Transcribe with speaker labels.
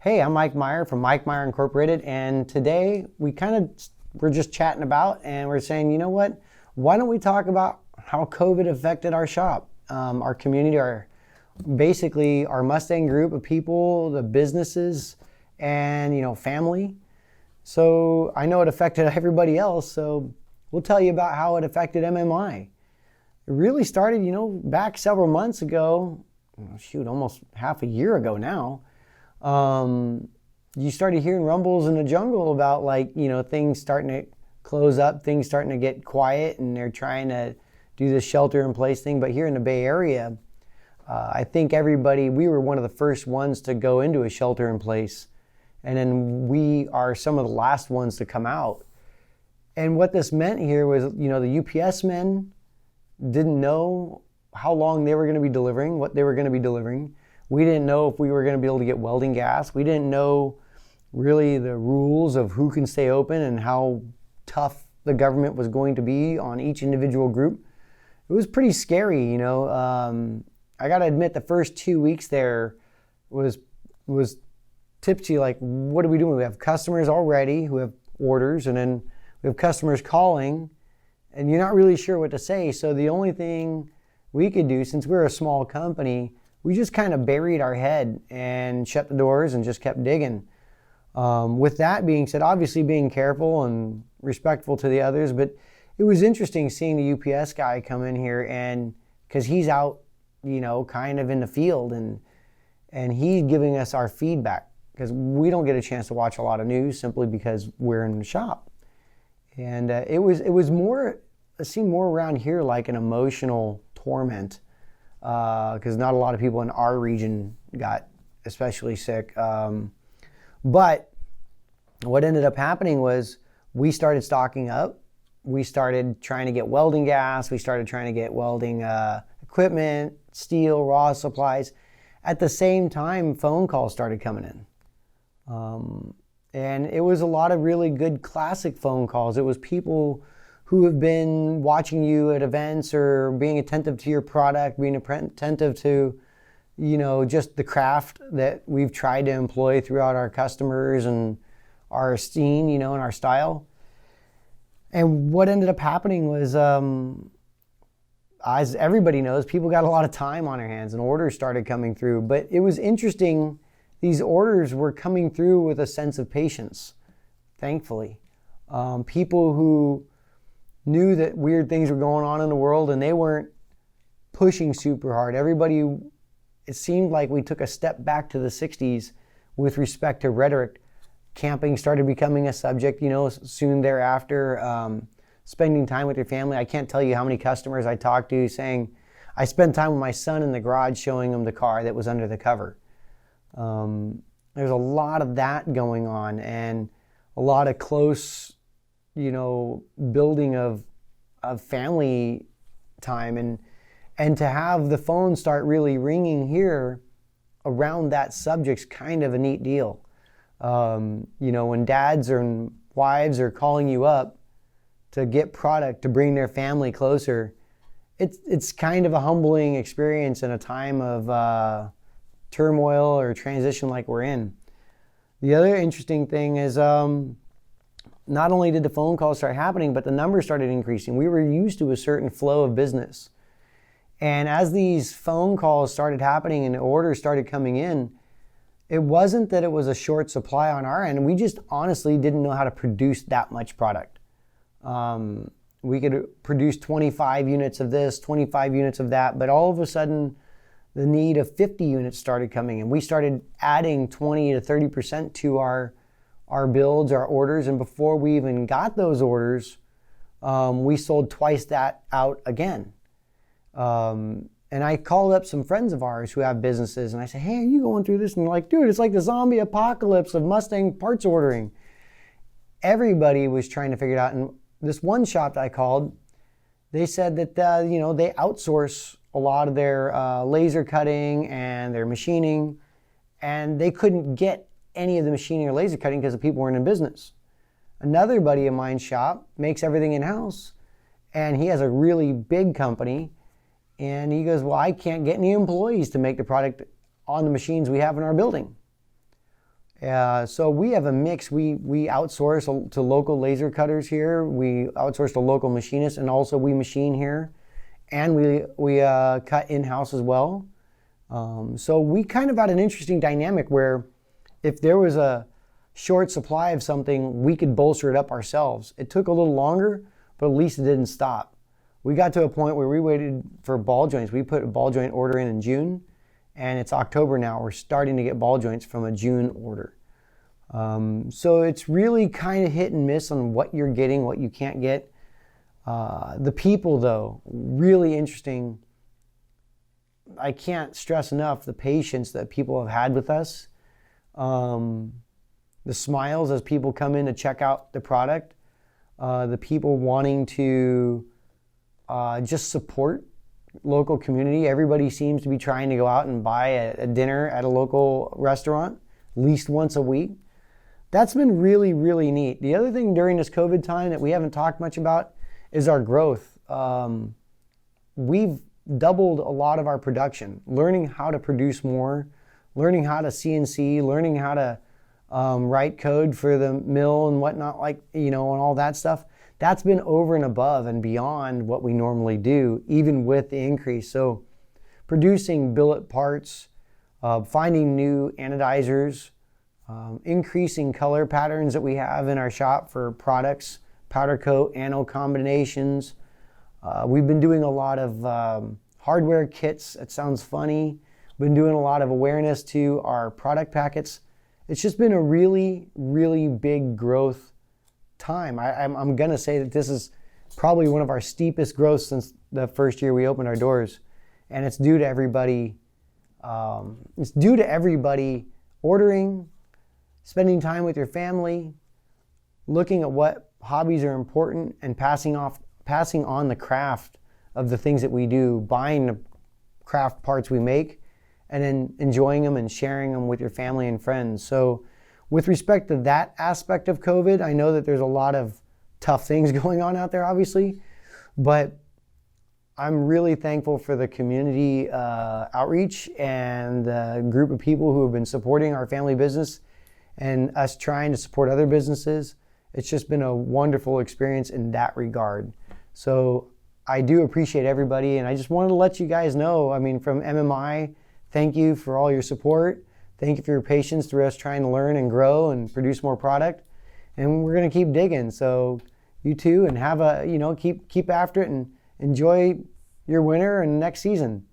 Speaker 1: Hey, I'm Mike Meyer from Mike Meyer Incorporated, and today we're just chatting about, and we're saying, you know what? Why don't we talk about how COVID affected our shop, our community, basically our Mustang group of people, the businesses, and family. So I know it affected everybody else, so we'll tell you about how it affected MMI. It really started, back several months ago, almost half a year ago now. You started hearing rumbles in the jungle about things starting to close up, things starting to get quiet, and they're trying to do this shelter in place thing. But here in the Bay Area, I think we were one of the first ones to go into a shelter in place. And then we are some of the last ones to come out. And what this meant here was, the UPS men didn't know how long they were going to be delivering, what they were going to be delivering. We didn't know if we were going to be able to get welding gas. We didn't know really the rules of who can stay open and how tough the government was going to be on each individual group. It was pretty scary, I got to admit, the first 2 weeks there was tipsy, like, what are we doing? We have customers already who have orders, and then we have customers calling, and you're not really sure what to say. So the only thing we could do, since we're a small company, we just kind of buried our head and shut the doors and just kept digging. With that being said, obviously being careful and respectful to the others, but it was interesting seeing the UPS guy come in here, and because he's out, kind of in the field, and he's giving us our feedback, because we don't get a chance to watch a lot of news simply because we're in the shop. And it seemed more around here like an emotional torment, because not a lot of people in our region got especially sick. But what ended up happening was we started stocking up. We started trying to get welding gas. We started trying to get welding equipment, steel, raw supplies. At the same time, phone calls started coming in. And it was a lot of really good classic phone calls. It was people who have been watching you at events or being attentive to your product, being attentive to, just the craft that we've tried to employ throughout our customers and our scene, and our style. And what ended up happening was, as everybody knows, people got a lot of time on their hands and orders started coming through. But it was interesting. These orders were coming through with a sense of patience, thankfully. People who knew that weird things were going on in the world, and they weren't pushing super hard. It seemed like we took a step back to the 60s with respect to rhetoric. Camping started becoming a subject, soon thereafter. Spending time with your family. I can't tell you how many customers I talked to saying, I spent time with my son in the garage showing him the car that was under the cover. There's a lot of that going on, and a lot of close, building of family time, and to have the phone start really ringing here around that subject's kind of a neat deal. When dads and wives are calling you up to get product to bring their family closer, it's kind of a humbling experience in a time of turmoil or transition like we're in. The other interesting thing is not only did the phone calls start happening, but the numbers started increasing. We were used to a certain flow of business. And as these phone calls started happening and the orders started coming in, it wasn't that it was a short supply on our end. We just honestly didn't know how to produce that much product. We could produce 25 units of this, 25 units of that, but all of a sudden, the need of 50 units started coming in. We started adding 20 to 30% to our builds, our orders, and before we even got those orders, we sold twice that out again. And I called up some friends of ours who have businesses, and I said, hey, are you going through this? And they're like, dude, it's like the zombie apocalypse of Mustang parts ordering. Everybody was trying to figure it out. And this one shop that I called, they said that, they outsource a lot of their laser cutting and their machining, and they couldn't get any of the machining or laser cutting because the people weren't in business. Another buddy of mine's shop makes everything in-house, and he has a really big company, and he goes, well, I can't get any employees to make the product on the machines we have in our building. So we have a mix. We outsource to local laser cutters here. We outsource to local machinists, and also we machine here, and we cut in-house as well. So we kind of had an interesting dynamic where if there was a short supply of something, we could bolster it up ourselves. It took a little longer, but at least it didn't stop. We got to a point where we waited for ball joints. We put a ball joint order in June, and it's October now. We're starting to get ball joints from a June order. So it's really kind of hit and miss on what you're getting, what you can't get. The people, though, really interesting. I can't stress enough the patience that people have had with us. The smiles as people come in to check out the product. The people wanting to just support local community. Everybody seems to be trying to go out and buy a dinner at a local restaurant at least once a week. That's been really, really neat. The other thing during this COVID time that we haven't talked much about is our growth. We've doubled a lot of our production, learning how to produce more, learning how to CNC, learning how to write code for the mill and whatnot, and all that stuff. That's been over and above and beyond what we normally do, even with the increase. So producing billet parts, finding new anodizers, increasing color patterns that we have in our shop for products, powder coat, anode combinations. We've been doing a lot of hardware kits. It sounds funny. Been doing a lot of awareness to our product packets. It's just been a really, really big growth time. I'm going to say that this is probably one of our steepest growths since the first year we opened our doors. And it's due to everybody. It's due to everybody ordering, spending time with your family, looking at what hobbies are important, and passing on the craft of the things that we do, buying the craft parts we make, and then enjoying them and sharing them with your family and friends. So with respect to that aspect of COVID, I know that there's a lot of tough things going on out there, obviously, but I'm really thankful for the community outreach and the group of people who have been supporting our family business and us trying to support other businesses. It's just been a wonderful experience in that regard. So I do appreciate everybody, and I just wanted to let you guys know, from MMI, thank you for all your support. Thank you for your patience through us trying to learn and grow and produce more product. And we're going to keep digging. So you too, and have keep after it and enjoy your winter and next season.